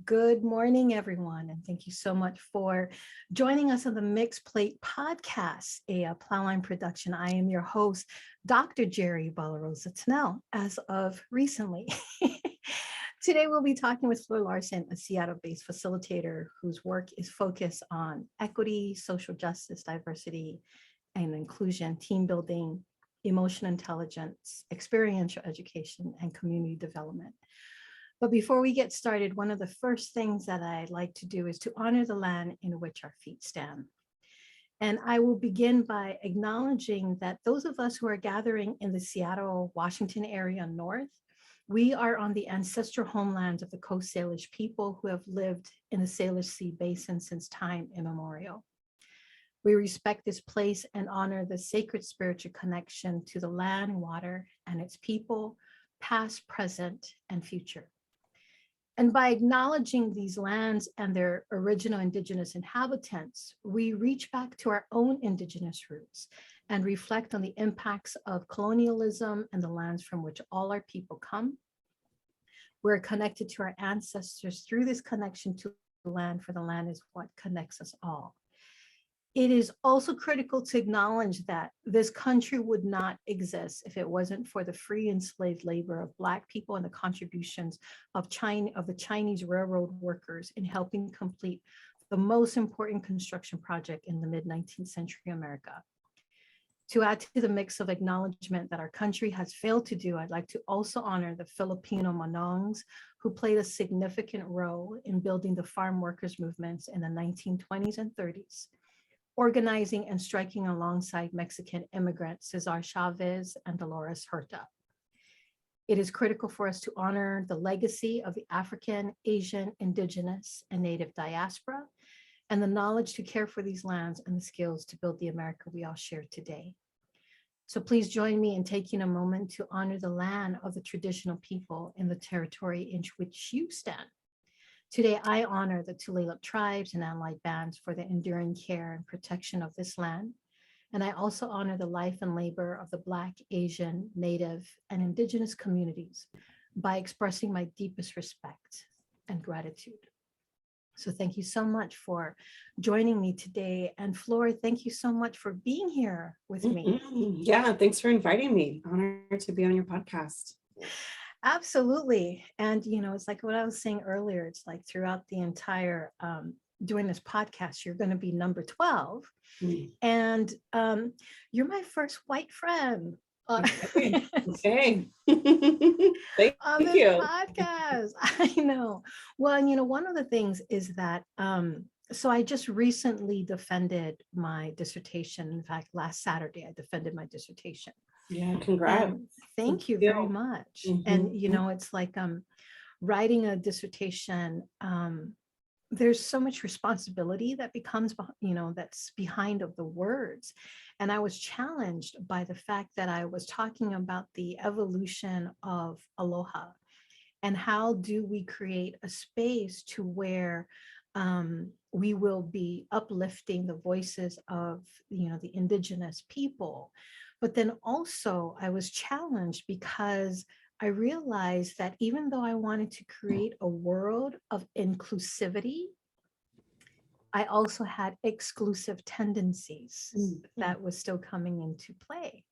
Good morning, everyone, and thank you so much for joining us on the Mixed Plate Podcast, a Plowline production. I am your host, Dr. Gerry Tennell, as of recently. Today, we'll be talking with Fleur Larsen, a Seattle-based facilitator whose work is focused on equity, social justice, diversity, and inclusion, team building, emotional intelligence, experiential education, and community development. But before we get started, one of the first things that I like to do is to honor the land in which our feet stand. And I will begin by acknowledging that those of us who are gathering in the Seattle, Washington area north, we are on the ancestral homelands of the Coast Salish people who have lived in the Salish Sea Basin since time immemorial. We respect this place and honor the sacred spiritual connection to the land, water, and its people, past, present, and future. And by acknowledging these lands and their original indigenous inhabitants, we reach back to our own indigenous roots and reflect on the impacts of colonialism and the lands from which all our people come. We're connected to our ancestors through this connection to the land, for the land is what connects us all. It is also critical to acknowledge that this country would not exist if it wasn't for the free enslaved labor of Black people and the contributions of the Chinese railroad workers in helping complete the most important construction project in the mid-19th century America. To add to the mix of acknowledgement that our country has failed to do, I'd like to also honor the Filipino Manongs who played a significant role in building the farm workers movements in the 1920s and 30s. Organizing and striking alongside Mexican immigrants Cesar Chavez and Dolores Huerta. It is critical for us to honor the legacy of the African, Asian, Indigenous, and Native diaspora, and the knowledge to care for these lands and the skills to build the America we all share today. So please join me in taking a moment to honor the land of the traditional people in the territory in which you stand. Today, I honor the Tulalip tribes and allied bands for the enduring care and protection of this land. And I also honor the life and labor of the Black, Asian, Native, and Indigenous communities by expressing my deepest respect and gratitude. So thank you so much for joining me today. And Fleur, thank you so much for being here with me. Yeah, thanks for inviting me. Honored to be on your podcast. Absolutely. And, it's like what I was saying earlier, it's like throughout the entire doing this podcast, you're going to be number 12. And you're my first white friend. Okay. Thank on this you. podcast. I know. Well, and one of the things is that so I just recently defended my dissertation. In fact, last Saturday, I defended my dissertation. Yeah, congrats. Thank you very much. And, it's like writing a dissertation, there's so much responsibility that becomes, that's behind of the words. And I was challenged by the fact that I was talking about the evolution of Aloha and how do we create a space to where we will be uplifting the voices of, the indigenous people. But then also I was challenged because I realized that even though I wanted to create a world of inclusivity, I also had exclusive tendencies that was still coming into play.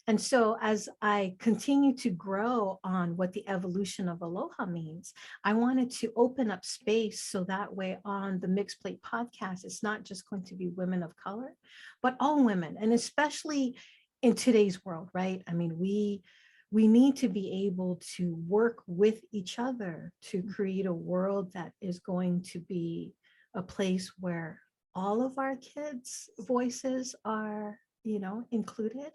And so as I continue to grow on what the evolution of Aloha means, I wanted to open up space so that way on the Mixed Plate podcast, it's not just going to be women of color, but all women, and especially in today's world, right? I mean, we need to be able to work with each other to create a world that is going to be a place where all of our kids' voices are, included.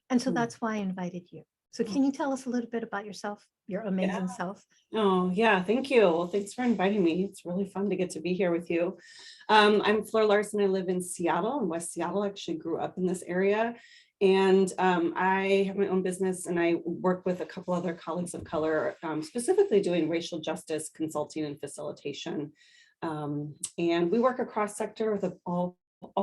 And so that's why I invited you. So can you tell us a little bit about yourself, your amazing self? Oh, yeah. Thank you. Well, thanks for inviting me. It's really fun to get to be here with you. I'm Fleur Larsen. I live in Seattle, in West Seattle. I actually grew up in this area. And I have my own business and I work with a couple other colleagues of color, specifically doing racial justice consulting and facilitation. And we work across sector with all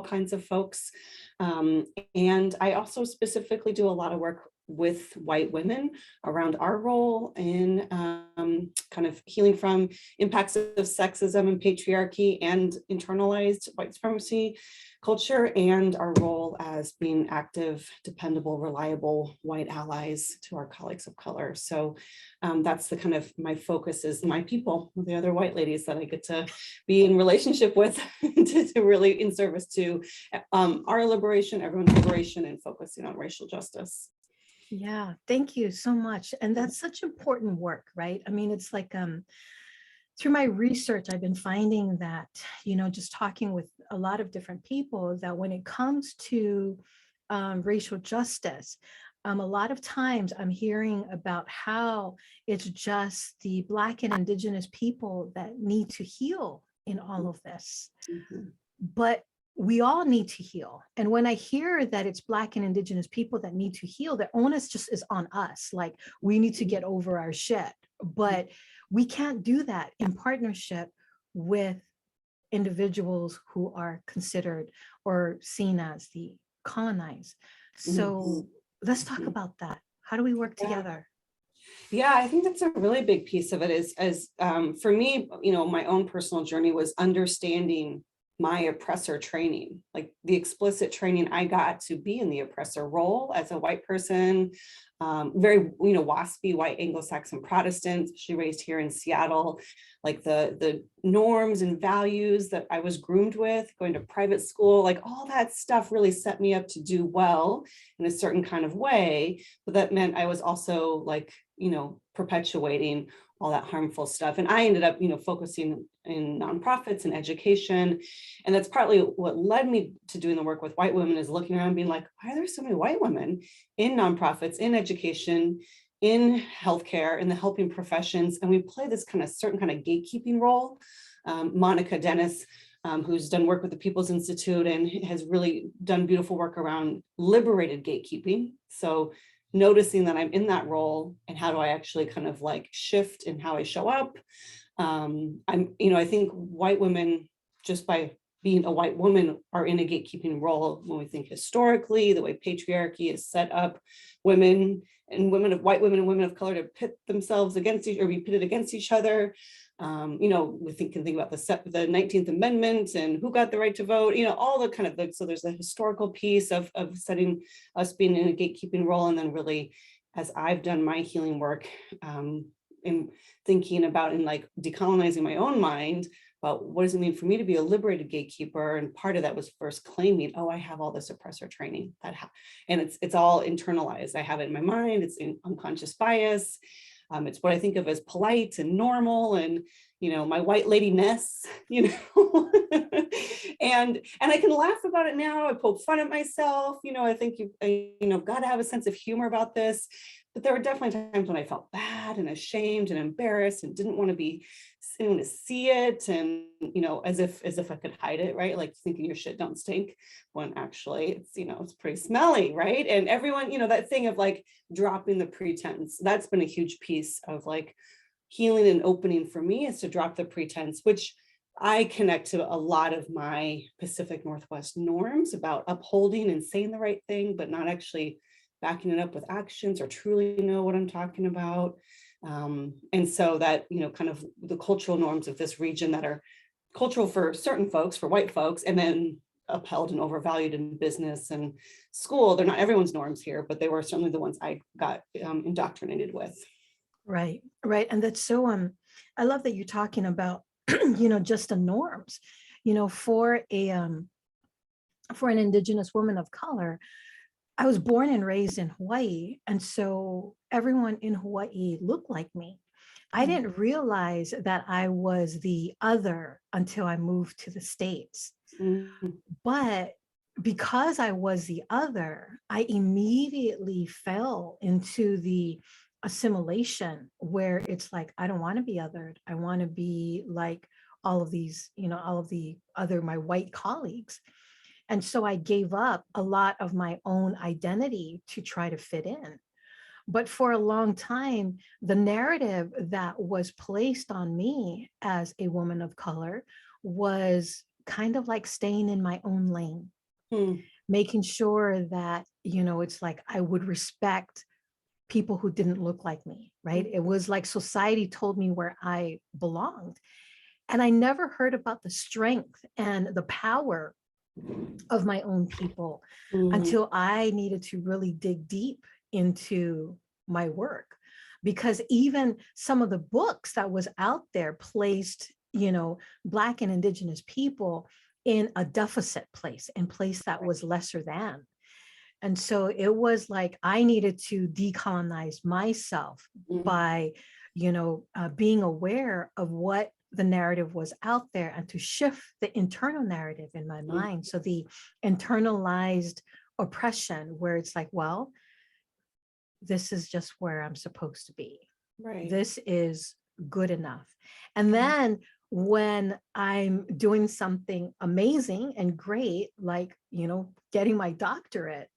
kinds of folks. And I also specifically do a lot of work with white women around our role in kind of healing from impacts of sexism and patriarchy and internalized white supremacy culture, and our role as being active, dependable, reliable white allies to our colleagues of color. So that's the kind of my focus is my people, the other white ladies that I get to be in relationship with to really in service to our liberation, everyone's liberation, and focusing on racial justice. Yeah, thank you so much. And that's such important work, right? I mean, it's like through my research, I've been finding that, just talking with a lot of different people, that when it comes to racial justice, a lot of times I'm hearing about how it's just the Black and Indigenous people that need to heal in all of this. Mm-hmm. But we all need to heal. And when I hear that it's Black and Indigenous people that need to heal, the onus just is on us. Like, we need to get over our shit. But we can't do that in partnership with individuals who are considered or seen as the colonized. So let's talk about that. How do we work together? Yeah, I think that's a really big piece of it is, as for me, my own personal journey was understanding my oppressor training, like the explicit training I got to be in the oppressor role as a white person, very, waspy white Anglo-Saxon Protestant, she raised here in Seattle, like the norms and values that I was groomed with, going to private school, like all that stuff really set me up to do well in a certain kind of way. But that meant I was also like, perpetuating all that harmful stuff. And I ended up, focusing in nonprofits and education. And that's partly what led me to doing the work with white women, is looking around and being like, why are there so many white women in nonprofits, in education, in healthcare, in the helping professions? And we play this kind of certain kind of gatekeeping role. Monica Dennis, who's done work with the People's Institute and has really done beautiful work around liberated gatekeeping. So noticing that I'm in that role, and how do I actually kind of like shift in how I show up. I think white women, just by being a white woman, are in a gatekeeping role when we think historically, the way patriarchy has set up women and white women and women of color to pit themselves against or be pitted against each other. We can think about the 19th Amendment and who got the right to vote, all the kind of, so there's a historical piece of setting us being in a gatekeeping role. And then really, as I've done my healing work, in thinking about and like decolonizing my own mind about what does it mean for me to be a liberated gatekeeper. And part of that was first claiming, I have all this oppressor training and it's all internalized. I have it in my mind, it's in unconscious bias. It's what I think of as polite and normal, and my white ladiness, and I can laugh about it now. I poke fun at myself. I think you've got to have a sense of humor about this. But there were definitely times when I felt bad and ashamed and embarrassed and didn't want to see it, and as if I could hide it, right? Like thinking your shit don't stink, when actually it's pretty smelly, right? And everyone, that thing of like dropping the pretense, that's been a huge piece of like healing and opening for me, is to drop the pretense, which I connect to a lot of my Pacific Northwest norms about upholding and saying the right thing, but not actually backing it up with actions or truly know what I'm talking about. And so that, kind of the cultural norms of this region that are cultural for certain folks, for white folks, and then upheld and overvalued in business and school. They're not everyone's norms here, but they were certainly the ones I got indoctrinated with. Right. And that's so, I love that you're talking about, just the norms, for an Indigenous woman of color. I was born and raised in Hawaii, and so everyone in Hawaii looked like me. I didn't realize that I was the other until I moved to the States. But because I was the other, I immediately fell into the assimilation where it's like, I don't want to be othered. I want to be like all of these, all of the other, my white colleagues. And so I gave up a lot of my own identity to try to fit in. But for a long time, the narrative that was placed on me as a woman of color was kind of like staying in my own lane, making sure that, it's like I would respect people who didn't look like me, right? It was like society told me where I belonged. And I never heard about the strength and the power of my own people Mhm. until I needed to really dig deep into my work. Because even some of the books that was out there placed, Black and Indigenous people in a deficit place, in place that was lesser than. And so it was like I needed to decolonize myself Mhm. by, being aware of what the narrative was out there and to shift the internal narrative in my mind. So the internalized oppression, where it's like, well, this is just where I'm supposed to be. Right. This is good enough. And then when I'm doing something amazing and great, like, getting my doctorate,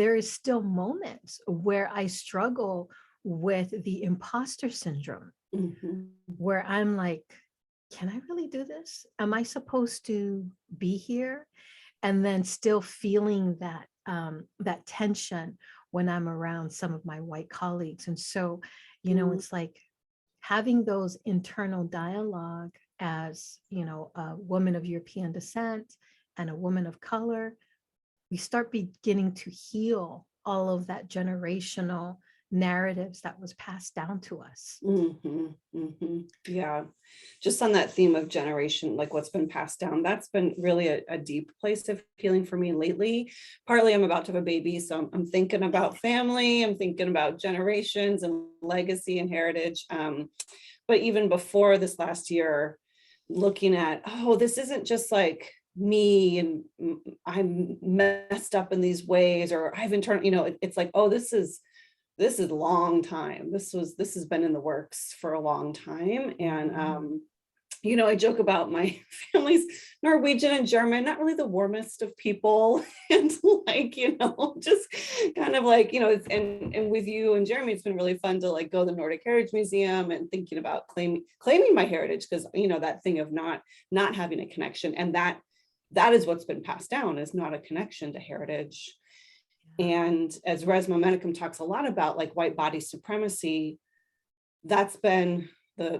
there is still moments where I struggle with the imposter syndrome, Mhm. where I'm like, can I really do this? Am I supposed to be here? And then still feeling that tension when I'm around some of my white colleagues. And so, Mhm. it's like having those internal dialogue as, a woman of European descent and a woman of color, we start beginning to heal all of that generational narratives that was passed down to us. Mhm. Mhm. Yeah. Just on that theme of generation, like what's been passed down, that's been really a deep place of healing for me lately. Partly I'm about to have a baby, so I'm thinking about family, I'm thinking about generations and legacy and heritage. But even before this last year, looking at, oh, this isn't just like me and I'm messed up in these ways, or I've internal, it's like, oh, this is a long time. This has been in the works for a long time. And I joke about my family's Norwegian and German, not really the warmest of people. And like, just kind of like, and with you and Jeremy, it's been really fun to like go to the Nordic Heritage Museum and thinking about claiming my heritage, because that thing of not having a connection. And that is what's been passed down, is not a connection to heritage. And as Res Momentum talks a lot about, like white body supremacy, that's been the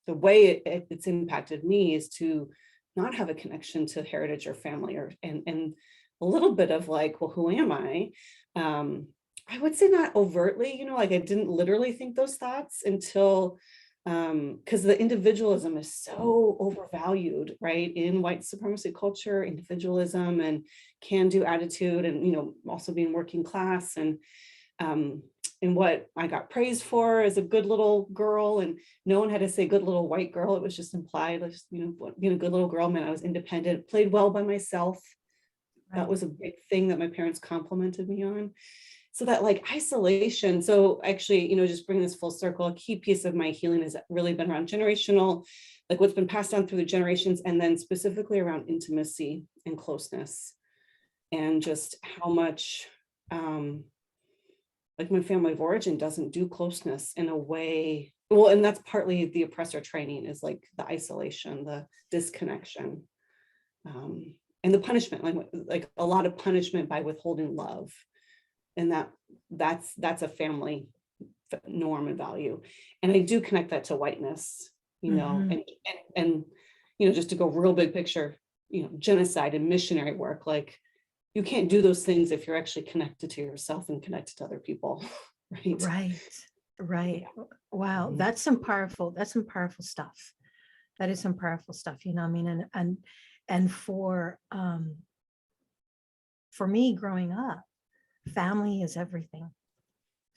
way it's impacted me, is to not have a connection to heritage or family, and a little bit of like, well, who am I? I would say not overtly, like I didn't literally think those thoughts until because the individualism is so overvalued, right? In white supremacy culture, individualism and can-do attitude, and also being working class, um, and what I got praised for as a good little girl, and no one had to say good little white girl. It was just implied, like, being a good little girl meant I was independent, played well by myself. That Right. was a big thing that my parents complimented me on. So that like isolation. So actually, just bring this full circle, a key piece of my healing has really been around generational, like what's been passed down through the generations, and then specifically around intimacy and closeness, and just how much like my family of origin doesn't do closeness in a way. Well, and that's partly the oppressor training, is like the isolation, the disconnection, and the punishment, like a lot of punishment by withholding love. And that's a family norm and value. And I do connect that to whiteness, Mhm. and just to go real big picture, genocide and missionary work, like you can't do those things if you're actually connected to yourself and connected to other people. Right. Right. Right. Yeah. Wow. That's some powerful stuff. That is some powerful stuff, I mean, and for me growing up, family is everything.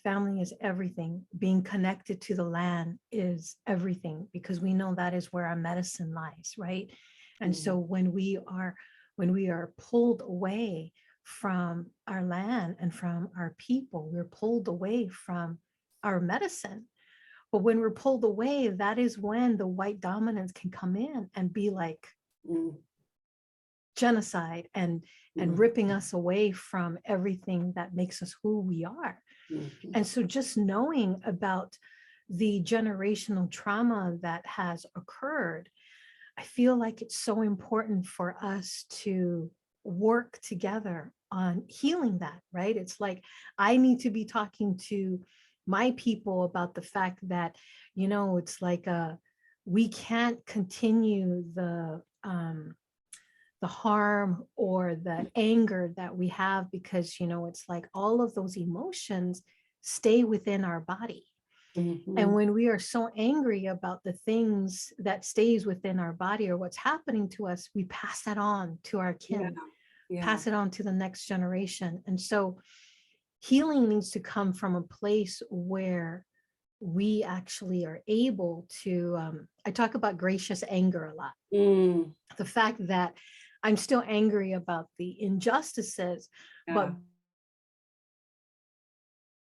Family is everything. Being connected to the land is everything, because we know that is where our medicine lies, right? And so when we are pulled away from our land and from our people, we're pulled away from our medicine. But when we're pulled away, that is when the white dominance can come in and be like Mm, genocide and mm, ripping us away from everything that makes us who we are. mm, And so just knowing about the generational trauma that has occurred, I feel like it's so important for us to work together on healing that, right? It's like I need to be talking to my people about the fact that, it's like we can't continue the harm or the anger that we have, because it's like all of those emotions stay within our body. And when we are so angry about the things that stays within our body or what's happening to us, we pass that on to our kin, pass it on to the next generation. And so healing needs to come from a place where we actually are able to, I talk about gracious anger a lot. The fact that I'm still angry about the injustices, but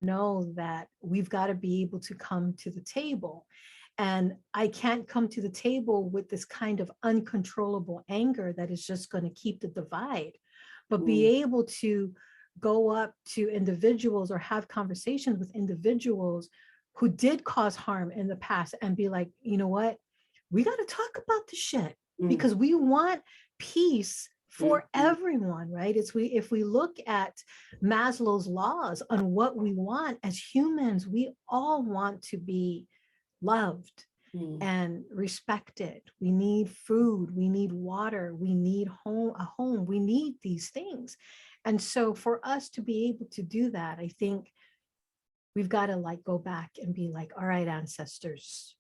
know that we've got to be able to come to the table. And I can't come to the table with this kind of uncontrollable anger that is just going to keep the divide, but be able to go up to individuals or have conversations with individuals who did cause harm in the past and be like, you know what, we got to talk about the shit because we want peace for everyone, right? If we look at Maslow's laws on what we want as humans, we all want to be loved and respected. We need food, we need water, we need a home, we need these things. And so for us to be able to do that, I think we've got to like go back and be like, all right, ancestors,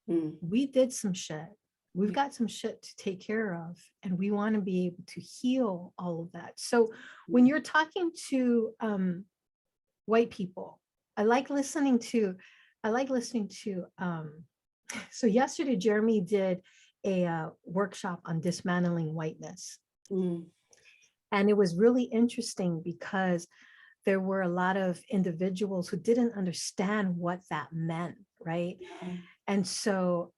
we did some shit. We've got some shit to take care of, and we want to be able to heal all of that. So when you're talking to white people, I like listening to, so yesterday, Jeremy did a workshop on dismantling whiteness. And it was really interesting because there were a lot of individuals who didn't understand what that meant, right? And so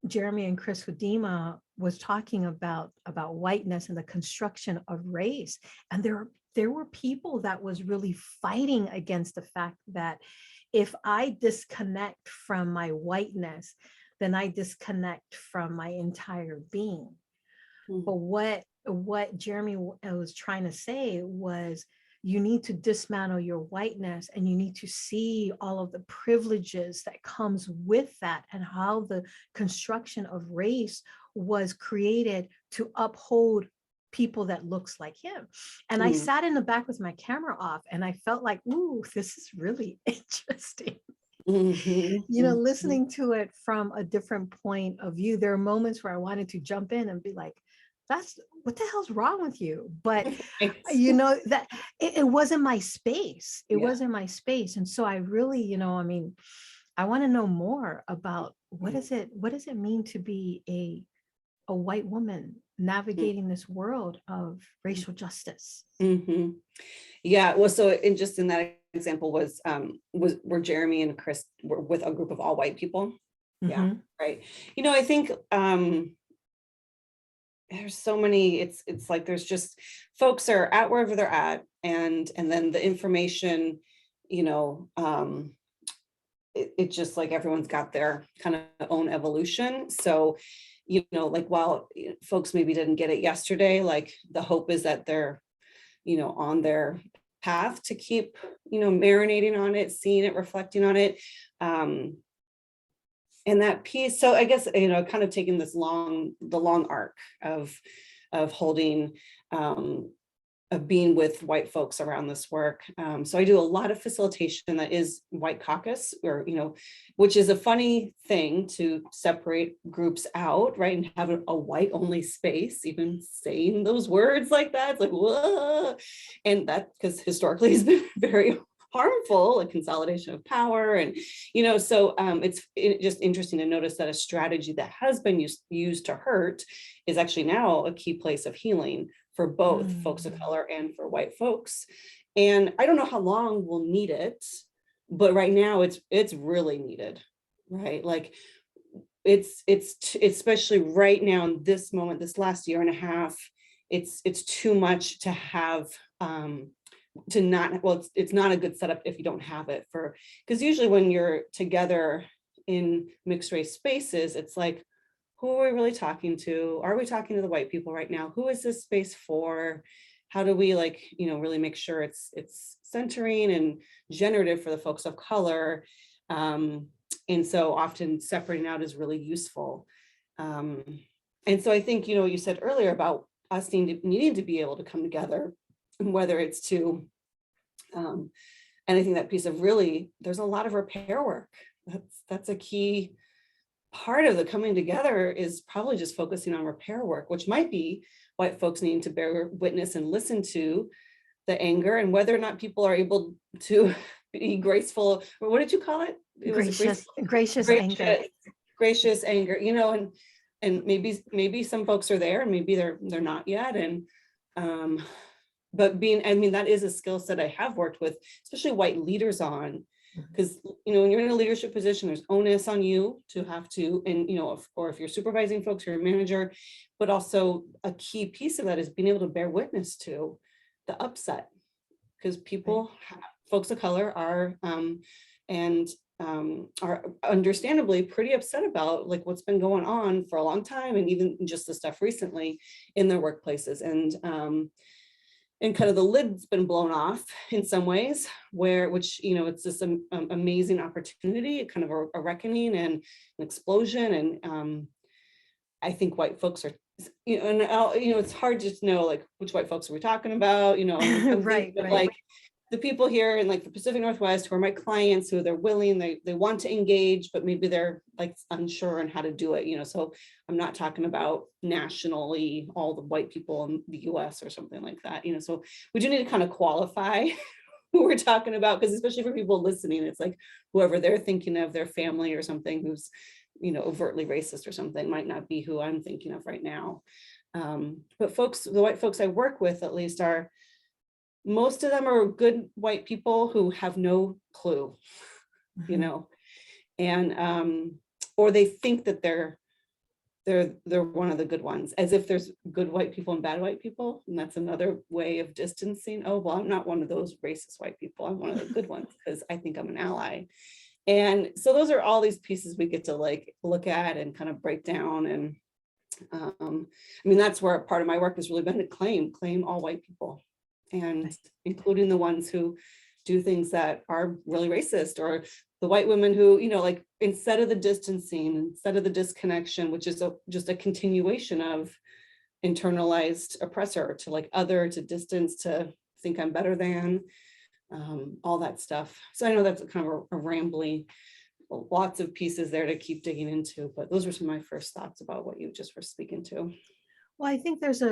Jeremy and Chris Hudima was talking about whiteness and the construction of race. And there were people that was really fighting against the fact that if I disconnect from my whiteness, then I disconnect from my entire being. But what Jeremy was trying to say was, you need to dismantle your whiteness, and you need to see all of the privileges that comes with that, and how the construction of race was created to uphold people that looks like him. And I sat in the back with my camera off, and I felt like, ooh, this is really interesting. Listening to it from a different point of view. There are moments where I wanted to jump in and be like, what the hell's wrong with you? But that it wasn't my space. It wasn't my space. And so I really, I want to know more about what does it mean to be a white woman navigating this world of racial justice. Yeah, well, so in that example was where Jeremy and Chris were with a group of all white people. Yeah, right. I think there's so many, it's like there's just folks are at wherever they're at, and then the information, it's just like everyone's got their kind of own evolution. So like while folks maybe didn't get it yesterday, like the hope is that they're on their path to keep marinating on it, seeing it, reflecting on it, and that piece. So I guess kind of taking the long arc of holding of being with white folks around this work. So I do a lot of facilitation that is white caucus, or, which is a funny thing to separate groups out, right? And have a white only space, even saying those words like that, it's like, whoa. And that, because historically has been very harmful, a consolidation of power. And, so it's just interesting to notice that a strategy that has been used to hurt is actually now a key place of healing for both folks of color and for white folks. And I don't know how long we'll need it, but right now it's really needed, right? Like it's especially right now in this moment, this last year and a half, it's too much to have to not, well, it's not a good setup if you don't have it, because usually when you're together in mixed race spaces, it's like, who are we really talking to? Are we talking to the white people right now? Who is this space for? How do we really make sure it's centering and generative for the folks of color? And so often separating out is really useful. And so I think, you said earlier about us needing to be able to come together, whether it's to, and I think that piece of really, there's a lot of repair work. That's a key part of the coming together, is probably just focusing on repair work, which might be white folks needing to bear witness and listen to the anger, and whether or not people are able to be graceful, or what did you call it? It was gracious anger. Gracious anger, and maybe some folks are there and maybe they're not yet. And but that is a skill set I have worked with, especially white leaders on, because when you're in a leadership position, there's onus on you to have to, and or if you're supervising folks, you're a manager, but also a key piece of that is being able to bear witness to the upset, because people, folks of color are are understandably pretty upset about what's been going on for a long time, and even just the stuff recently in their workplaces. And kind of the lid's been blown off in some ways, which it's this amazing opportunity, kind of a reckoning and an explosion. And I think white folks are, and it's hard to know which white folks are we talking about, Right. The people here in the Pacific Northwest who are my clients, who they're willing, they want to engage, but maybe they're unsure on how to do it, so I'm not talking about nationally all the white people in the US or something like that, so we do need to kind of qualify who we're talking about, because especially for people listening, it's whoever they're thinking of, their family or something who's overtly racist or something might not be who I'm thinking of right now. But the white folks I work with, at least, most of them are good white people who have no clue, and or they think that they're one of the good ones, as if there's good white people and bad white people, and that's another way of distancing. Oh, well, I'm not one of those racist white people, I'm one of the good ones because I think I'm an ally. And so those are all these pieces we get to look at and kind of break down. And that's where part of my work has really been to claim all white people, and including the ones who do things that are really racist, or the white women who, instead of the distancing, instead of the disconnection, which is just a continuation of internalized oppressor, to other, to distance, to think I'm better than, all that stuff. So I know that's kind of a rambly, lots of pieces there to keep digging into, but those were some of my first thoughts about what you just were speaking to. Well, I think there's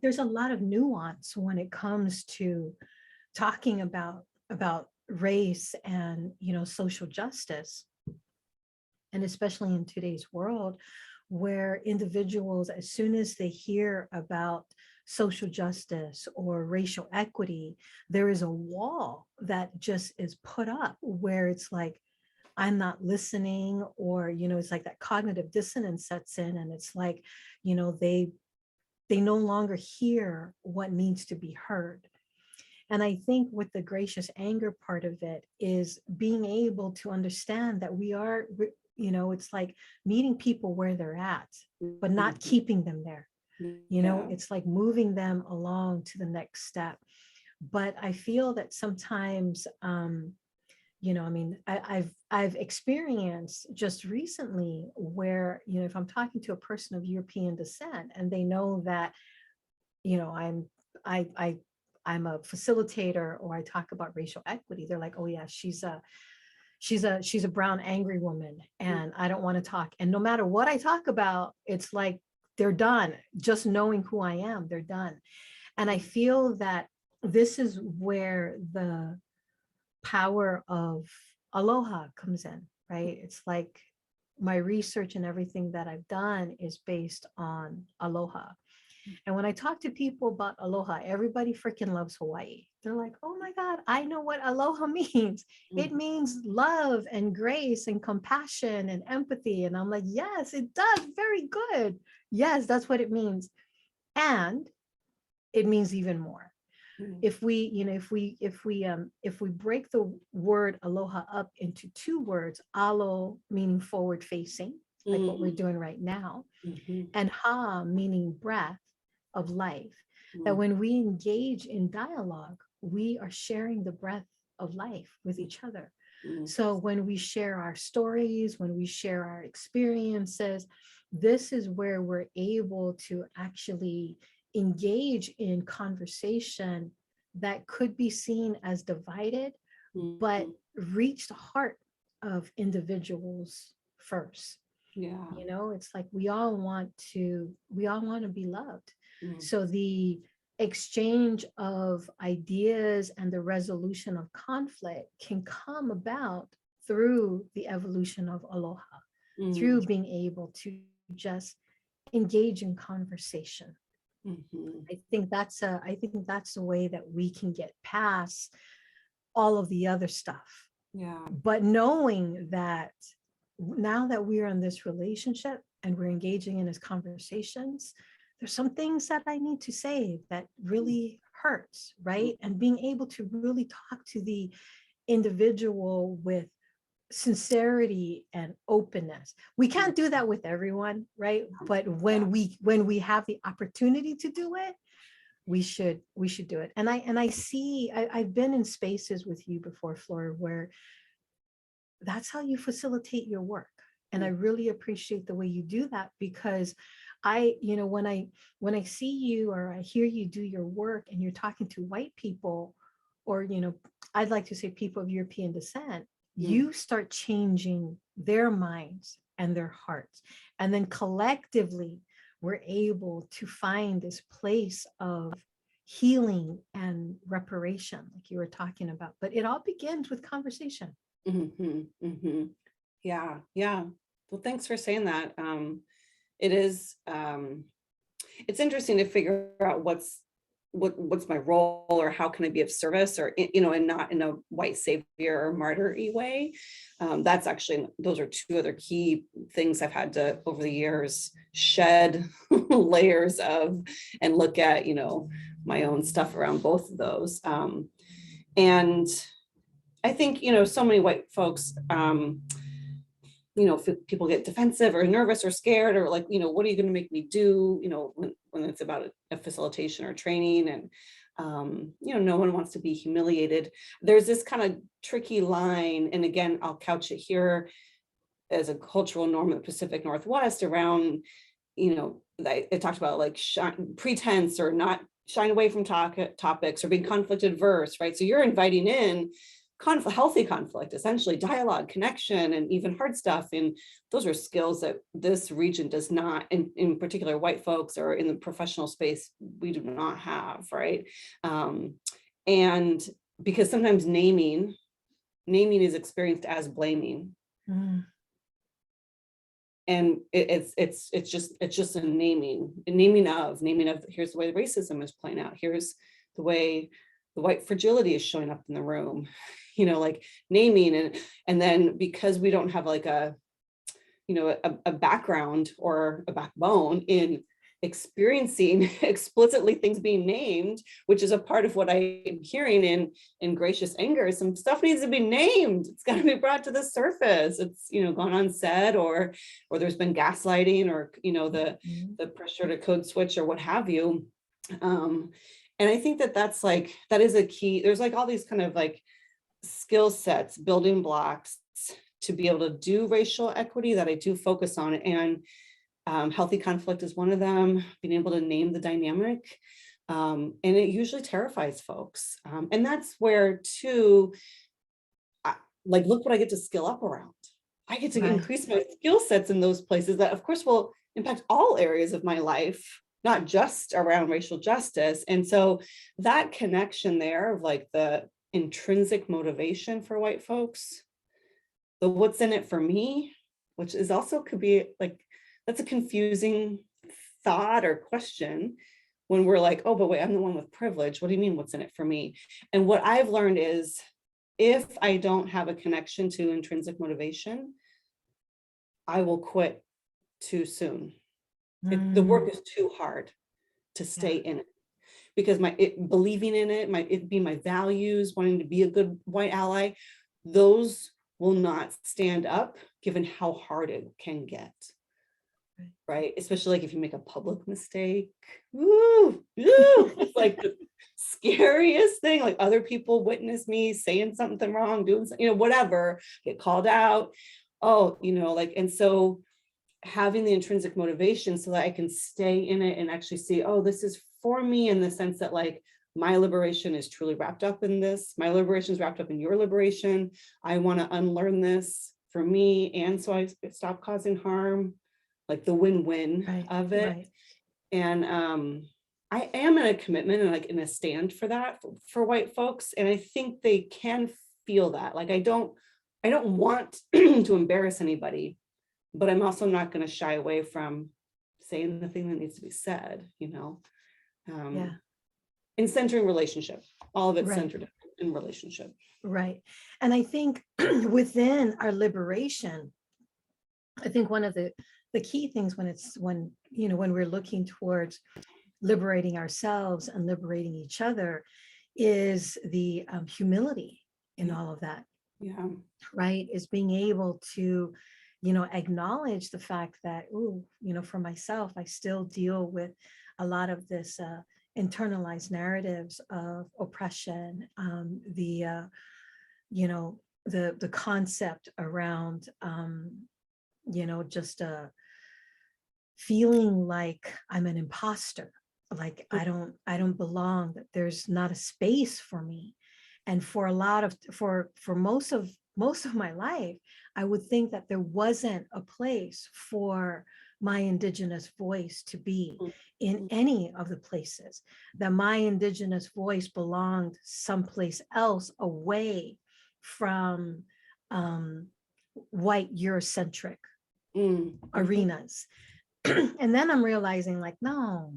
there's a lot of nuance when it comes to talking about race and social justice, and especially in today's world, where individuals, as soon as they hear about social justice or racial equity, there is a wall that just is put up where it's I'm not listening, or it's that cognitive dissonance sets in, and it's they no longer hear what needs to be heard. And I think with the gracious anger part of it is being able to understand that we are, it's meeting people where they're at, but not keeping them there. It's moving them along to the next step. But I feel that sometimes, I've experienced just recently where, if I'm talking to a person of European descent and they know that, I'm a facilitator, or I talk about racial equity, they're like, oh yeah, she's a brown angry woman, and I don't want to talk. And no matter what I talk about, it's they're done. Just knowing who I am, they're done. And I feel that this is where the power of AloHā comes in, right? It's my research and everything that I've done is based on AloHā. And when I talk to people about AloHā, everybody freaking loves Hawaii. They're like, oh my God, I know what AloHā means. It means love and grace and compassion and empathy. And I'm like, yes, it does. Very good. Yes, that's what it means. And it means even more. If we break the word AloHā up into two words, alo meaning forward facing, like what we're doing right now, and ha, meaning breath of life, that when we engage in dialogue, we are sharing the breath of life with each other. So when we share our stories, when we share our experiences, this is where we're able to actually engage in conversation that could be seen as divided, but reach the heart of individuals first. Yeah. You know, it's like we all want to be loved. So the exchange of ideas and the resolution of conflict can come about through the evolution of aloha, through being able to just engage in conversation. I think that's a way that we can get past all of the other stuff. Yeah. But knowing that now that we're in this relationship and we're engaging in these conversations, there's some things that I need to say that really hurts, right? And being able to really talk to the individual with sincerity and openness. We can't do that with everyone, right? But when we have the opportunity to do it, we should do it. And I see, I've been in spaces with you before, Fleur, where that's how you facilitate your work. And I really appreciate the way you do that, because when I see you or I hear you do your work and you're talking to white people, or, I'd like to say people of European descent, you start changing their minds and their hearts. And then collectively, we're able to find this place of healing and reparation, like you were talking about. But it all begins with conversation. Yeah. Well, thanks for saying that. It is, it's interesting to figure out what's my role, or how can I be of service, or, and not in a white savior or martyr-y way. That's actually, those are two other key things I've had to, over the years, shed layers of and look at, my own stuff around both of those. And I think, so many white folks, if people get defensive or nervous or scared, or like, what are you going to make me do, when it's about a facilitation or training, and, no one wants to be humiliated. There's this kind of tricky line. And again, I'll couch it here as a cultural norm in the Pacific Northwest around, it talked about like pretense, or not shying away from topics, or being conflict adverse, right? So you're inviting in healthy conflict, essentially dialogue, connection, and even hard stuff. And those are skills that this region does not, in particular white folks, or in the professional space, we do not have, right? And because sometimes naming is experienced as blaming. And it's just a naming of, here's the way the racism is playing out, here's the way the white fragility is showing up in the room, like naming. And then because we don't have like a background or a backbone in experiencing explicitly things being named, which is a part of what I'm hearing in gracious anger, some stuff needs to be named. It's got to be brought to the surface. It's, gone unsaid, or there's been gaslighting, or, the pressure to code switch, or what have you. And I think that is a key. There's like all these kind of like skill sets, building blocks to be able to do racial equity that I do focus on. And healthy conflict is one of them, being able to name the dynamic. And it usually terrifies folks. And that's where too, look what I get to skill up around. I get to increase my skill sets in those places that of course will impact all areas of my life, not just around racial justice. And so that connection there of like the intrinsic motivation for white folks, the what's in it for me, which is also could be like, that's a confusing thought or question when we're like, oh, but wait, I'm the one with privilege. What do you mean, what's in it for me? And what I've learned is if I don't have a connection to intrinsic motivation, I will quit too soon. The work is too hard to stay in it, because believing in it, it be my values, wanting to be a good white ally, those will not stand up given how hard it can get. right? Especially like if you make a public mistake, woo, it's like the scariest thing. Like other people witness me saying something wrong, doing something, whatever, get called out. Oh, like, and so having the intrinsic motivation so that I can stay in it and actually see, oh, this is for me, in the sense that like my liberation is truly wrapped up in this. My liberation is wrapped up in your liberation. I want to unlearn this for me. And so I stop causing harm, like the win-win of it. Right. And I am in a commitment and like in a stand for that for white folks. And I think they can feel that. Like I don't want to embarrass anybody, but I'm also not going to shy away from saying the thing that needs to be said, Yeah. in centering relationship. All of it's Right. centered in relationship. Right. And I think within our liberation, I think one of the key things when we're looking towards liberating ourselves and liberating each other is the humility in all of that. Yeah. Right. Is being able to, acknowledge the fact that, for myself, I still deal with a lot of this internalized narratives of oppression, the concept around, just feeling like I'm an imposter, like I don't belong, that there's not a space for me. And for a lot of, for most of my life, I would think that there wasn't a place for my Indigenous voice to be in any of the places, that my Indigenous voice belonged someplace else away from white Eurocentric arenas. And then I'm realizing like, no,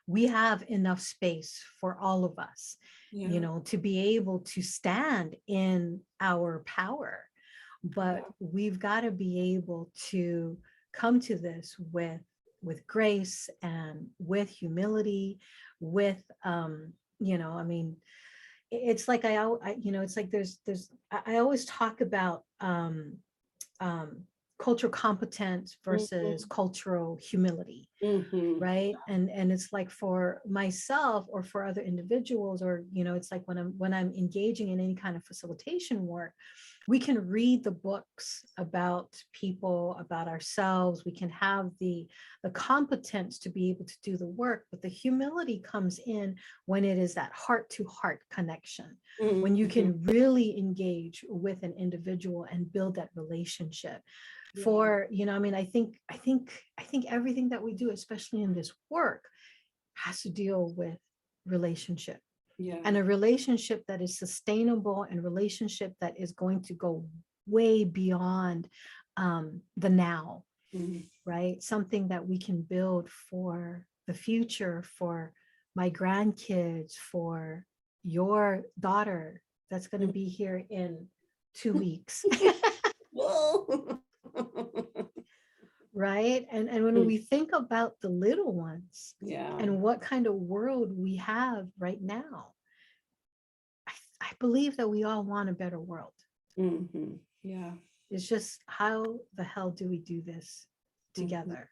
we have enough space for all of us, to be able to stand in our power. But we've got to be able to come to this with grace and with humility, with, it's like it's like I always talk about cultural competence versus cultural humility, right? And it's like for myself or for other individuals, or it's like when I'm engaging in any kind of facilitation work, we can read the books about people, about ourselves. We can have the competence to be able to do the work, but the humility comes in when it is that heart to heart connection, when you can really engage with an individual and build that relationship. For, I think everything that we do, especially in this work, has to deal with relationship. And a relationship that is sustainable, and relationship that is going to go way beyond the now, right? Something that we can build for the future, for my grandkids, for your daughter that's going to be here in 2 weeks. Whoa. Right. And when we think about the little ones, Yeah, and what kind of world we have right now, I believe that we all want a better world. Yeah. It's just, how the hell do we do this together?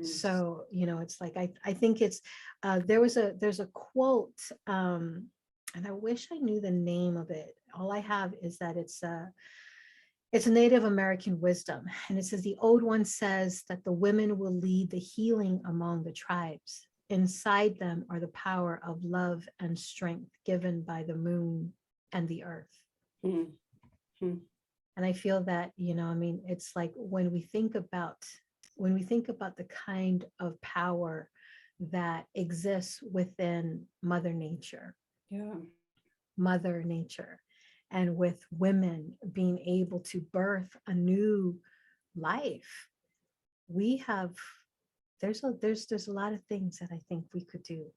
So, it's like, I think it's, there's a quote, and I wish I knew the name of it. All I have is that it's a Native American wisdom. And it says, the old one says that the women will lead the healing among the tribes. Inside them are the power of love and strength given by the moon and the earth. And I feel that, it's like when we think about the kind of power that exists within Mother Nature. Mother Nature. And with women being able to birth a new life, there's a lot of things that I think we could do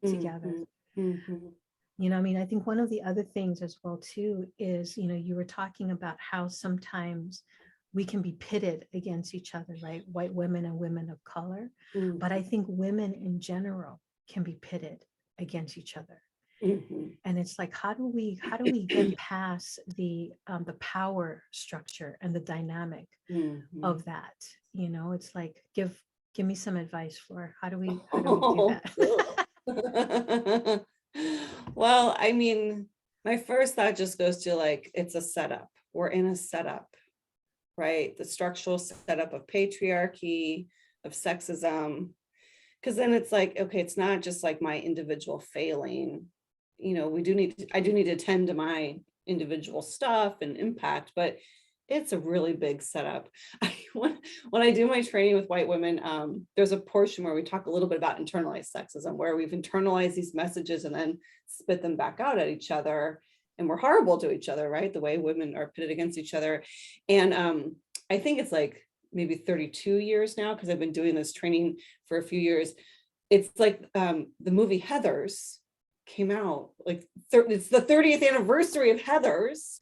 together. I think one of the other things as well too is, you were talking about how sometimes we can be pitted against each other, right? White women and women of color. But I think women in general can be pitted against each other. And it's like, how do we get past the power structure and the dynamic of that? You know, it's like, give me some advice for how do we do that? Well, I mean, my first thought just goes to like, it's a setup. We're in a setup, right? The structural setup of patriarchy, of sexism. Because then it's like, okay, it's not just like my individual failing. You know, I do need to tend to my individual stuff and impact, but it's a really big setup. When I do my training with white women, there's a portion where we talk a little bit about internalized sexism, where we've internalized these messages and then spit them back out at each other. And we're horrible to each other, right? The way women are pitted against each other. And I think it's like maybe 32 years now, because I've been doing this training for a few years. It's like the movie Heathers came out, like it's the 30th anniversary of Heathers.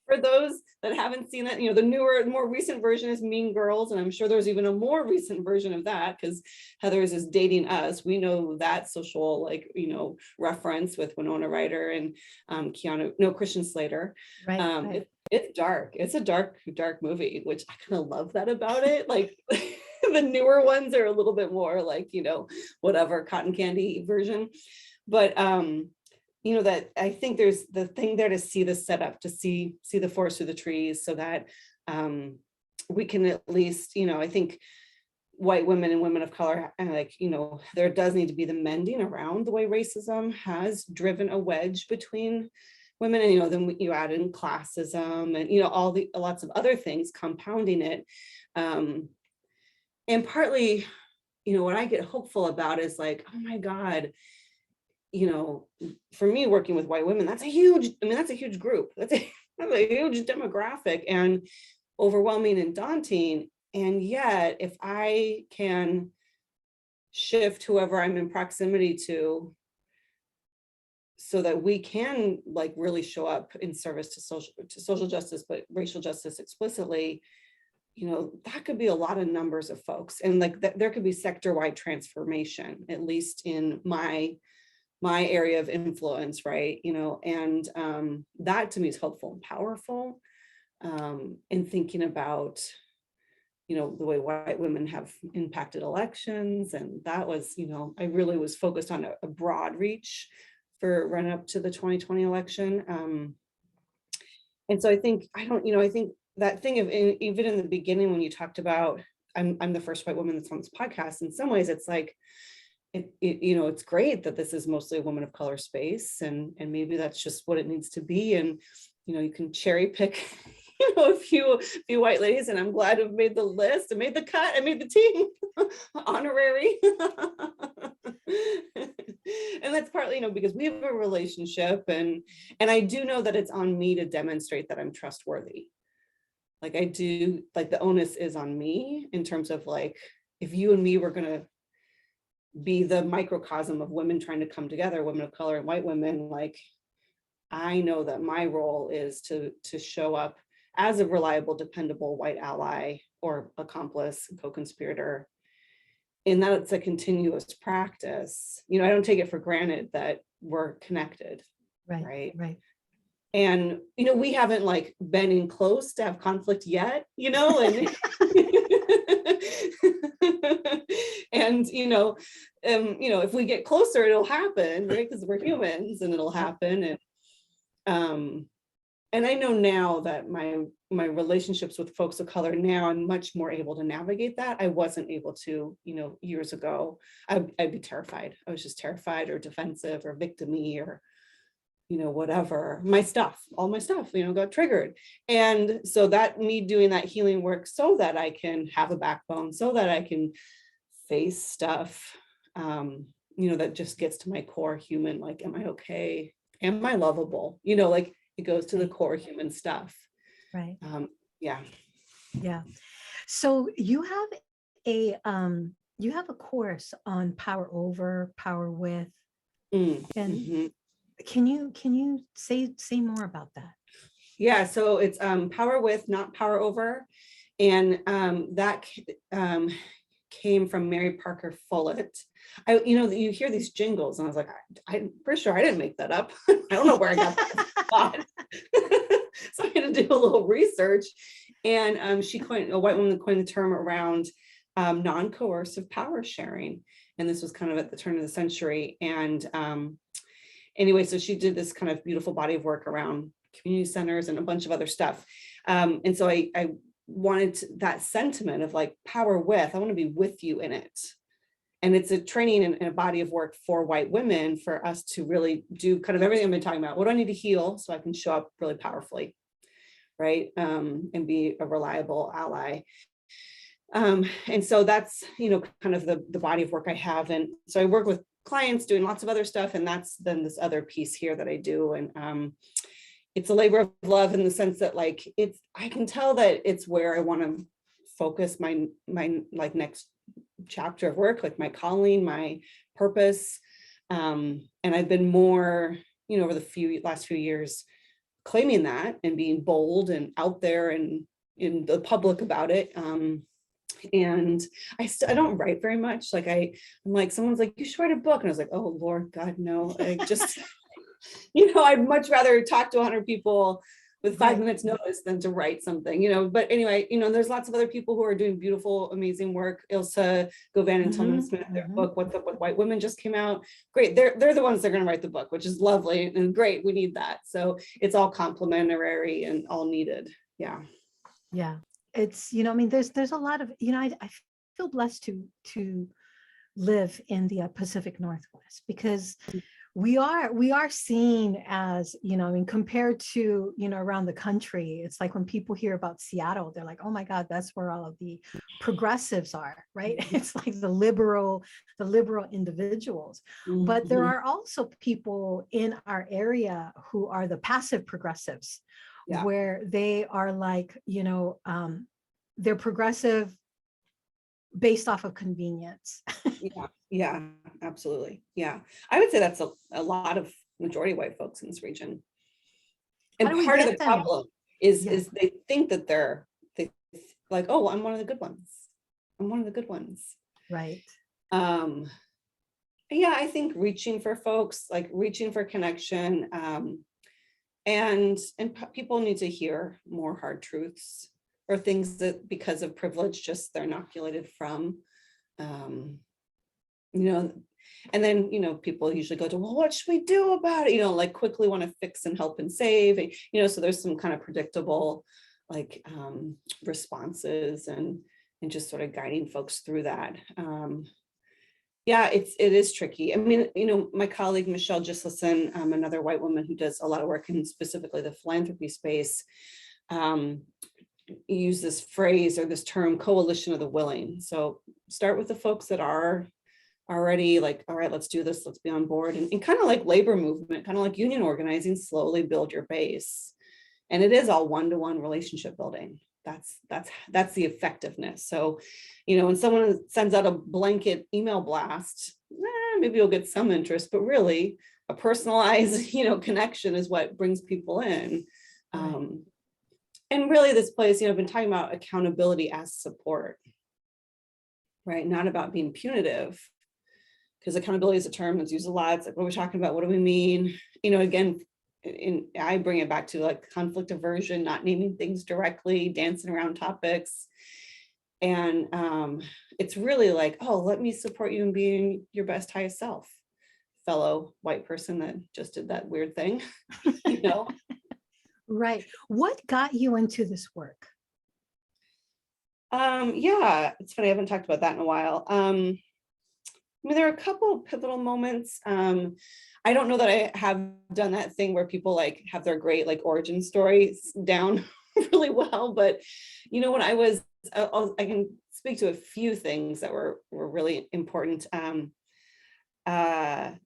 For those that haven't seen it, you know, the newer, more recent version is Mean Girls, and I'm sure there's even a more recent version of that, because Heathers is Dating Us. We know that social, like, you know, reference with Winona Ryder and Christian Slater. right. It's dark. It's a dark movie, which I kind of love that about it. Like the newer ones are a little bit more like, you know, whatever, cotton candy version. But you know, that I think there's the thing there to see the setup, to see the forest through the trees, so that we can at least, you know, I think white women and women of color, and like, you know, there does need to be the mending around the way racism has driven a wedge between women. And, you know, then you add in classism and, you know, lots of other things compounding it. And partly, you know, what I get hopeful about is like, oh my God, you know, for me working with white women, that's a huge group. That's a huge demographic and overwhelming and daunting. And yet, if I can shift whoever I'm in proximity to, so that we can like really show up in service to social justice, but racial justice explicitly, you know, that could be a lot of numbers of folks. And like there could be sector-wide transformation, at least in my area of influence, right? You know, and that to me is hopeful and powerful. In thinking about, you know, the way white women have impacted elections. And that was, you know, I really was focused on a broad reach for run up to the 2020 election. And so I think, I think that thing of even in the beginning, when you talked about, I'm the first white woman that's on this podcast, in some ways it's like, you know, it's great that this is mostly a woman of color space, and maybe that's just what it needs to be. And, you know, you can cherry pick, you know, a few white ladies, and I'm glad I've made the list. I made the cut. I made the team. Honorary. And that's partly, you know, because we have a relationship, and I do know that it's on me to demonstrate that I'm trustworthy. Like I do, like the onus is on me in terms of like, if you and me were going to be the microcosm of women trying to come together, women of color and white women, like I know that my role is to show up as a reliable, dependable white ally or accomplice, co-conspirator, and that it's a continuous practice. You know, I don't take it for granted that we're connected, right? And, you know, we haven't like been in close to have conflict yet, you know, and and, you know, if we get closer, it'll happen, right? Because we're humans and it'll happen. And I know now that my relationships with folks of color now, I'm much more able to navigate that. I wasn't able to, you know, years ago. I'd be terrified. I was just terrified or defensive or victim-y or, you know, whatever. All my stuff, you know, got triggered. And so that me doing that healing work so that I can have a backbone, so that I can face stuff, you know, that just gets to my core human, like, am I okay? Am I lovable? You know, like it goes to the core human stuff. Right. Yeah. So you have a course on power over, power with. And can you say more about that? Yeah, so it's power with, not power over. And that came from Mary Parker Follett. You hear these jingles, and I was like, I'm pretty sure I didn't make that up. I don't know where I got that. So I had to do a little research, and a white woman coined the term around non-coercive power sharing, and this was kind of at the turn of the century. And anyway, so she did this kind of beautiful body of work around community centers and a bunch of other stuff. And so I wanted that sentiment of like power with, I want to be with you in it. And it's a training and a body of work for white women for us to really do kind of everything I've been talking about. What do I need to heal so I can show up really powerfully, right? And be a reliable ally. And so that's, kind of the body of work I have. And so I work with clients doing lots of other stuff. And that's then this other piece here that I do. And it's a labor of love in the sense that like, I can tell that it's where I want to focus my like next chapter of work, like my calling, my purpose. And I've been more, over the last few years, claiming that and being bold and out there and in the public about it. And I don't write very much. Like I'm like, someone's like, you should write a book. And I was like, oh Lord, God, no. I just, I'd much rather talk to 100 people with 5 minutes notice than to write something, but anyway, there's lots of other people who are doing beautiful, amazing work. Ilsa Govan and Tillman Smith, their book, What's Up with White Women, just came out. Great. They're the ones that are going to write the book, which is lovely and great. We need that. So it's all complementary and all needed. Yeah. Yeah. It's, there's a lot of, I feel blessed to live in the Pacific Northwest, because we are seen as, compared to, around the country. It's like when people hear about Seattle, they're like, oh my God, that's where all of the progressives are, right? It's like the liberal individuals. But there are also people in our area who are the passive progressives, where they are like, they're progressive based off of convenience. Yeah, absolutely. Yeah. I would say that's a lot of majority white folks in this region. And part of the problem is they think that they like, oh, I'm one of the good ones. I'm one of the good ones. Right. Yeah, I think reaching for folks, like reaching for connection, and people need to hear more hard truths or things that because of privilege, just they're inoculated from, and then, people usually go to, well, what should we do about it? Like quickly want to fix and help and save, and, so there's some kind of predictable, like responses and just sort of guiding folks through that. Yeah, it is tricky. I mean, my colleague, Michelle Gislason, another white woman who does a lot of work in specifically the philanthropy space, use this phrase or this term, coalition of the willing. So start with the folks that are already like, all right, let's do this, let's be on board, and kind of like labor movement, kind of like union organizing, slowly build your base. And it is all one-to-one relationship building. That's the effectiveness. So, when someone sends out a blanket email blast, maybe you'll get some interest, but really a personalized, connection is what brings people in. And really this place, I've been talking about accountability as support, right? Not about being punitive, because accountability is a term that's used a lot. It's like, what are we talking about? What do we mean? Again, I bring it back to like conflict aversion, not naming things directly, dancing around topics. And it's really like, oh, let me support you in being your best, highest self, fellow white person that just did that weird thing, Right. What got you into this work? Yeah, it's funny. I haven't talked about that in a while. There are a couple of pivotal moments. I don't know that I have done that thing where people like have their great like origin stories down really well, but when I was, I can speak to a few things that were really important. One, I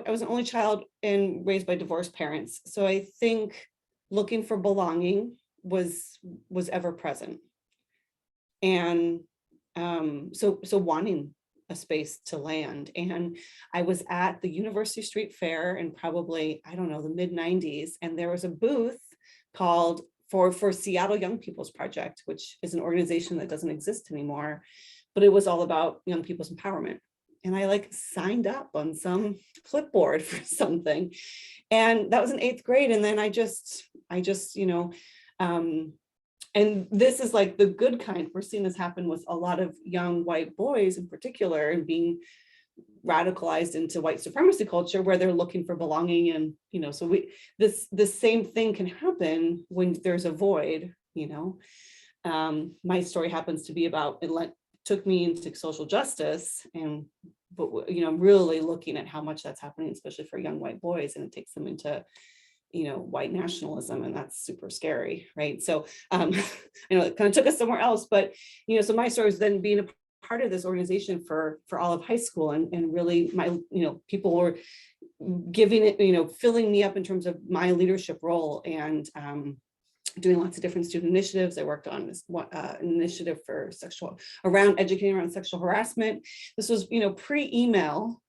was an only child and raised by divorced parents, so I think looking for belonging was ever present, and so wanting a space to land. And I was at the University Street Fair in probably, I don't know, the mid 90s. And there was a booth called for Seattle Young People's Project, which is an organization that doesn't exist anymore. but it was all about young people's empowerment. And I like signed up on some clipboard for something. And that was in 8th grade. And then I just, and this is like the good kind. We're seeing this happen with a lot of young white boys in particular, and being radicalized into white supremacy culture where they're looking for belonging. And, so the same thing can happen when there's a void, my story happens to be about, took me into social justice, but I'm really looking at how much that's happening, especially for young white boys, and it takes them into white nationalism, and that's super scary, right? So it kind of took us somewhere else, but so my story is then being a part of this organization for all of high school, and really my people were giving it, filling me up in terms of my leadership role, and doing lots of different student initiatives. I worked on this initiative for educating around sexual harassment. This was pre-email,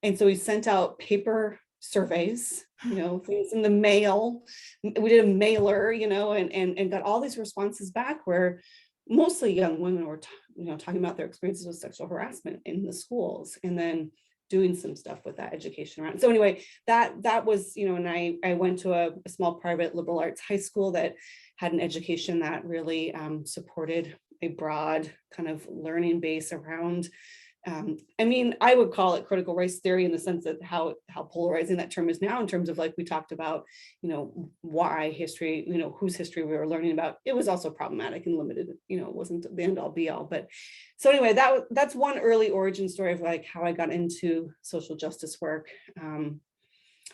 and so we sent out paper surveys, things in the mail. We did a mailer, and got all these responses back where mostly young women were talking about their experiences with sexual harassment in the schools, and then doing some stuff with that education around. So anyway, that was, and I went to a small private liberal arts high school that had an education that really supported a broad kind of learning base around, I would call it critical race theory, in the sense that how polarizing that term is now, in terms of, like we talked about, why history, whose history we were learning about. It was also problematic and limited, it wasn't the end all be all. But so anyway, that's one early origin story of like how I got into social justice work.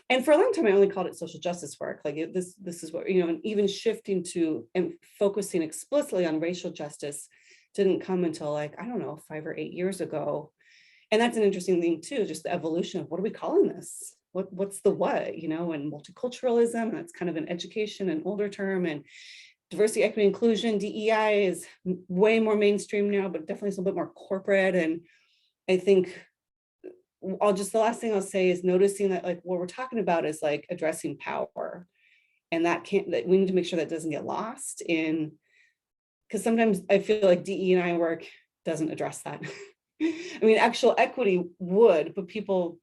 And for a long time, I only called it social justice work. Like this is what, and even shifting to and focusing explicitly on racial justice didn't come until, like, I don't know, 5 or 8 years ago. And that's an interesting thing too, just the evolution of what are we calling this? What's the what, and multiculturalism, and that's kind of an education and older term, and diversity, equity, inclusion, DEI is way more mainstream now, but definitely it's a little bit more corporate. And I think the last thing I'll say is noticing that, like, what we're talking about is like addressing power, and that we need to make sure that doesn't get lost in, because sometimes I feel like DE&I work doesn't address that. Actual equity would, but people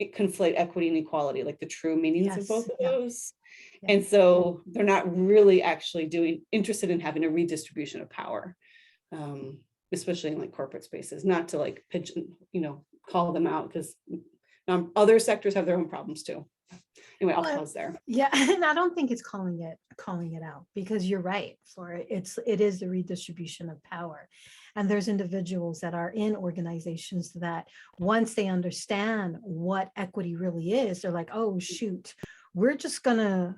conflate equity and equality, like the true meanings of both of those. Yeah. And so they're not really actually interested in having a redistribution of power, especially in like corporate spaces, not to like call them out, because other sectors have their own problems too. Anyway, I'll pause there. Yeah, and I don't think it's calling it out, because you're right, Flora. It is the redistribution of power. And there's individuals that are in organizations that once they understand what equity really is, they're like, oh shoot, we're just gonna,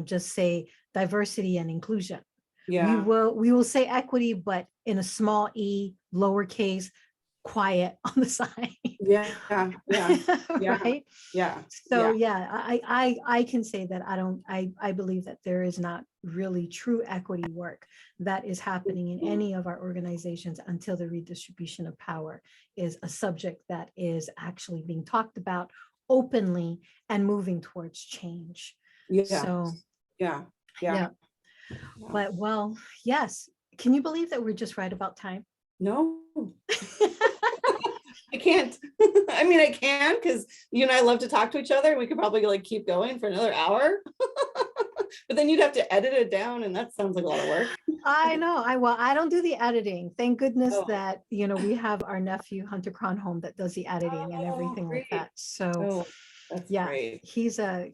just say diversity and inclusion. Yeah. We will say equity, but in a small e, lowercase, quiet on the side. Yeah. Right. Yeah. So I can say that I believe that there is not really true equity work that is happening in any of our organizations until the redistribution of power is a subject that is actually being talked about openly and moving towards change. Yeah. So yeah. But well, yes. Can you believe that we're just right about time? No. I can't. I can, because you and I love to talk to each other. We could probably like keep going for another hour, but then you'd have to edit it down, and that sounds like a lot of work. I know. I don't do the editing. Thank goodness that we have our nephew Hunter Cronholm that does the editing and everything like that. So that's yeah, great. He's a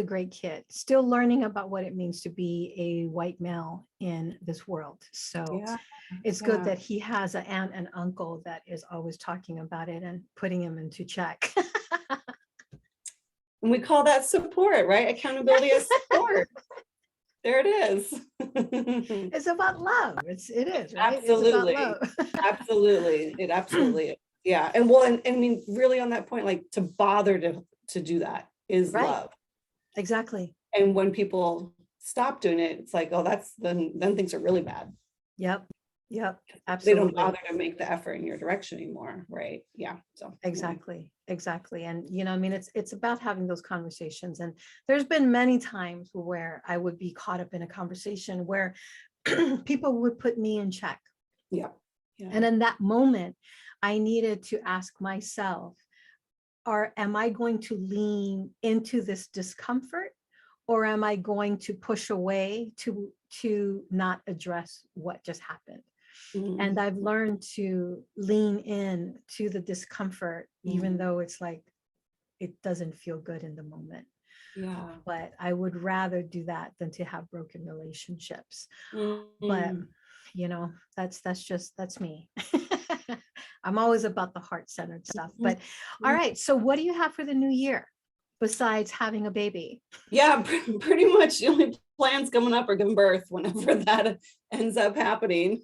great kid, still learning about what it means to be a white male in this world. So it's good that he has an aunt and uncle that is always talking about it and putting him into check. And we call that support, right? Accountability as support. There it is. It's about love. It is, right? Absolutely. It's about love. Absolutely. It absolutely is. Yeah. And well, and really on that point, like to bother to do that is love. Exactly. And when people stop doing it, it's like, oh, then things are really bad. Yep. Absolutely. They don't bother to make the effort in your direction anymore. Right. Yeah. So exactly. And it's about having those conversations. And there's been many times where I would be caught up in a conversation where people would put me in check. Yeah. Yeah. And in that moment, I needed to ask myself, am I going to lean into this discomfort, or am I going to push away to not address what just happened? And I've learned to lean in to the discomfort, even though it's like, it doesn't feel good in the moment. Yeah. But I would rather do that than to have broken relationships. But Mm. that's me. I'm always about the heart-centered stuff. But all right, so what do you have for the new year besides having a baby? Yeah, pretty much the only plans coming up are giving birth whenever that ends up happening.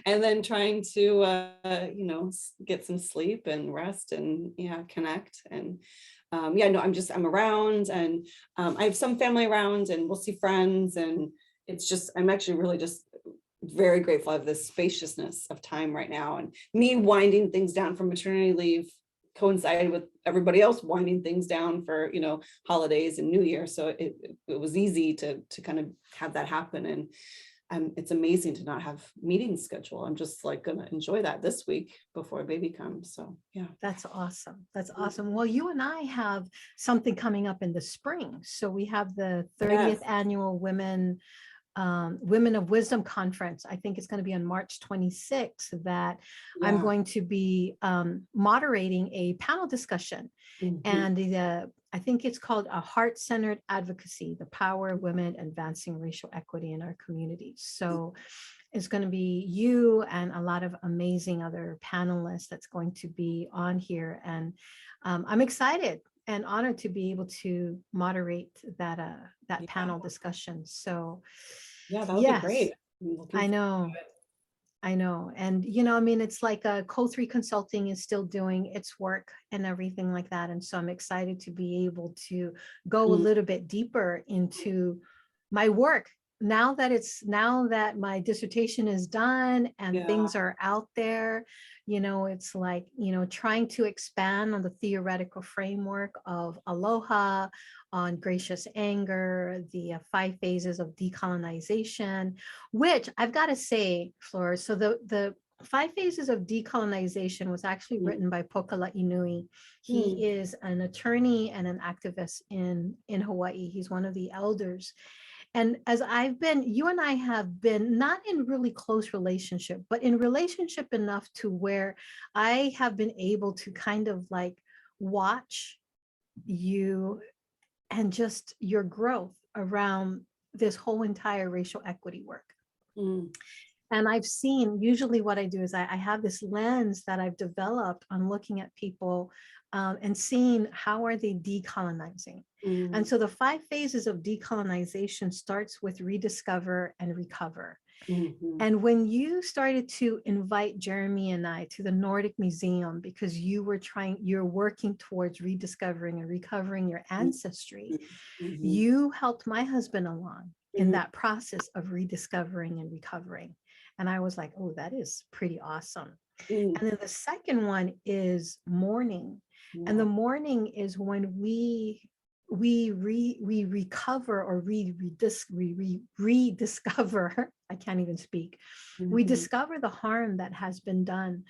And then trying to, get some sleep and rest and connect. And I'm around, and I have some family around, and we'll see friends. And I'm actually really just very grateful of the spaciousness of time right now, and me winding things down from maternity leave coincided with everybody else winding things down for holidays and New Year. So it was easy to kind of have that happen. And it's amazing to not have meetings scheduled. I'm just like gonna enjoy that this week before baby comes. So yeah. That's awesome. That's awesome. Well, you and I have something coming up in the spring. So we have the 30th annual Women of Wisdom conference. I think it's going to be on March 26th that I'm going to be moderating a panel discussion. And I think it's called A Heart-Centered Advocacy, the Power of Women Advancing Racial Equity in Our Communities. So it's going to be you and a lot of amazing other panelists that's going to be on here. And I'm excited and honored to be able to moderate that panel discussion. So yeah, that would be great. I know. And, it's like Co3 Consulting is still doing its work and everything like that. And so I'm excited to be able to go a little bit deeper into my work now that my dissertation is done and things are out there. It's like, trying to expand on the theoretical framework of AloHā, on gracious anger, the 5 phases of decolonization, which I've got to say, Fleur, so the 5 phases of decolonization was actually written by Pokala Inui. He is an attorney and an activist in Hawaii. He's one of the elders. And as you and I have been not in really close relationship, but in relationship enough to where I have been able to kind of like watch you and just your growth around this whole entire racial equity work. And I've seen, usually what I do is I have this lens that I've developed on looking at people and seeing how are they decolonizing. And so the 5 phases of decolonization starts with rediscover and recover. And when you started to invite Jeremy and I to the Nordic Museum, because you're working towards rediscovering and recovering your ancestry, you helped my husband along in that process of rediscovering and recovering. And I was like, oh, that is pretty awesome. And then the second one is mourning. And the mourning is when we recover or rediscover, I can't even speak. We discover the harm that has been done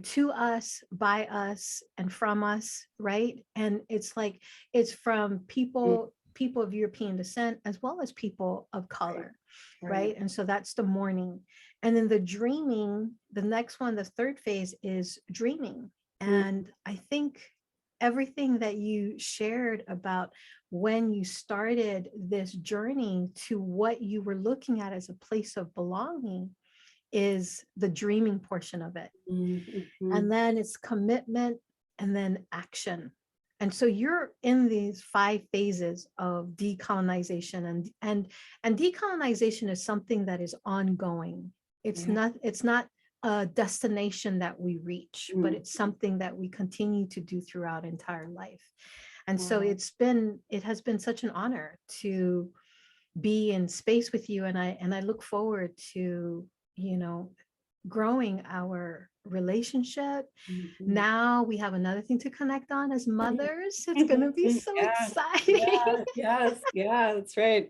to us, by us, and from us, right? And it's like, it's from people of European descent, as well as people of color, right? And so that's the mourning. And then the dreaming, the next one, the 3rd phase is dreaming. And I think everything that you shared about when you started this journey to what you were looking at as a place of belonging is the dreaming portion of it. And then it's commitment and then action. And so you're in these 5 phases of decolonization, and decolonization is something that is ongoing. It's not a destination that we reach, but it's something that we continue to do throughout entire life. And so it has been such an honor to be in space with you. And I look forward to, growing our relationship. Now we have another thing to connect on as mothers. It's going to be so exciting. Yes, that's right.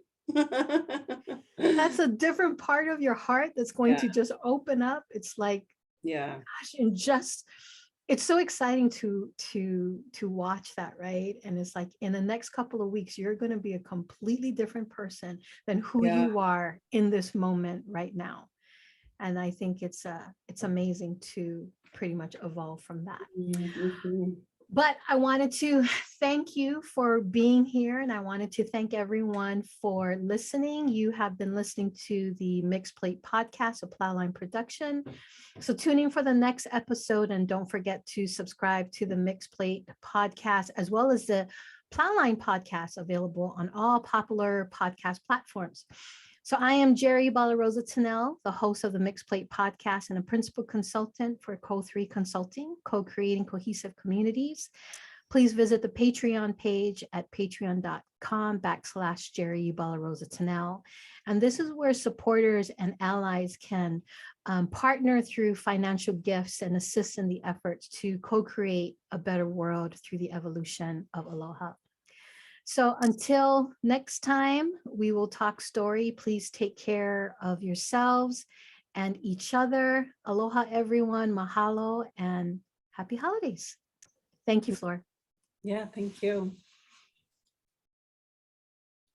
That's a different part of your heart that's going Yeah. to just open up. It's like, Yeah. gosh, and just it's so exciting to watch that, right? And it's like in the next couple of weeks, you're going to be a completely different person than who Yeah. you are in this moment right now. And I think it's amazing to pretty much evolve from that. Mhm. But I wanted to thank you for being here, and I wanted to thank everyone for listening. You have been listening to the Mixed Plate Podcast, a Plowline production. So tune in for the next episode, and don't forget to subscribe to the Mixed Plate Podcast, as well as the Plowline Podcast, available on all popular podcast platforms. So I am Gerry Ballarosa-Tennell, the host of the Mixed Plate Podcast and a principal consultant for Co3 Consulting, co-creating cohesive communities. Please visit the Patreon page at patreon.com/Gerry Ballarosa-Tennell. And this is where supporters and allies can partner through financial gifts and assist in the efforts to co-create a better world through the evolution of Aloha. So until next time, we will talk story. Please take care of yourselves and each other. Aloha, everyone. Mahalo and happy holidays. Thank you, Fleur. Yeah, thank you.